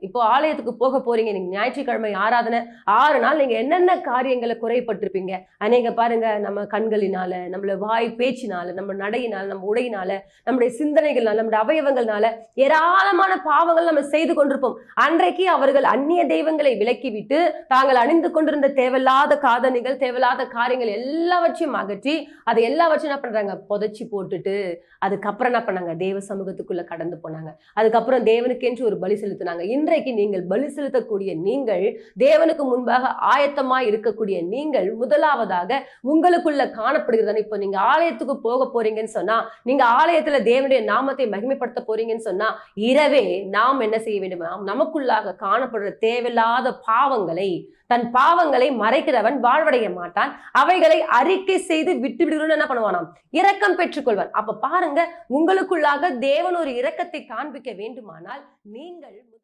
இப்போ ஆலயத்துக்கு போக போறீங்க, நீங்க ஞாயிற்றுக்கிழமை ஆராதனை 6 நாள் நீங்க என்னென்ன காரியங்களை குறைப்பட்டிருப்பீங்க. அநேக பாருங்க, நம்ம கண்களினால, நம்மள வாய் பேச்சினால, நம்ம நடையினால, நம்ம உடையினால, நம்முடைய சிந்தனைகள்னால, நம்முடைய அவயவங்கள்னால ஏராளமான பாவங்கள் நம்ம செய்து கொண்டிருப்போம். அன்றைக்கு அவர்கள் அந்நிய தெய்வங்களை விலக்கிவிட்டு தாங்கள் அணிந்து கொண்டிருந்த தேவையில்லாத காதணிகள், தேவையில்லாத காரியங்கள் எல்லாவற்றையும் அகற்றி அதை எல்லாவற்றையும் என்ன பண்றாங்க, புதைச்சி போட்டுட்டு அதுக்கப்புறம் என்ன பண்ணாங்க, தேவ சமூகத்துக்குள்ள கடந்து போனாங்க. அதுக்கப்புறம் தேவனுக்கென்று ஒரு பலி செலுத்தினாங்க. இன்றைக்கு நீங்கள் பலி செலுத்தக்கூடிய நீங்கள், தேவனுக்கு முன்பாக ஆயத்தமாய் இருக்கக்கூடிய நீங்கள், முதலாவதாக உங்களுக்குள்ள காணப்படுகிறது. இப்போ நீங்க ஆலயத்துக்கு போக போறீங்கன்னு சொன்னா, நீங்க ஆலயத்துல தேவனுடைய நாமத்தை மகிமைப்படுத்த போறீங்கன்னு சொன்னா, இரவே நாம் என்ன செய்ய வேண்டும், நமக்குள்ளாக காணப்படுற தேவையில்லாத பாவங்களை, தன் பாவங்களை மறைக்கிறவன் வாழ்வடைய மாட்டான். அவைகளை அறிக்கை செய்து விட்டு விடுகிறோம் என்ன பண்ணுவானாம், இரக்கம் பெற்றுக்கொள்வான். அப்ப பாருங்க, உங்களுக்குள்ளாக தேவன் ஒரு இரக்கத்தை காண்பிக்க வேண்டுமானால் நீங்கள்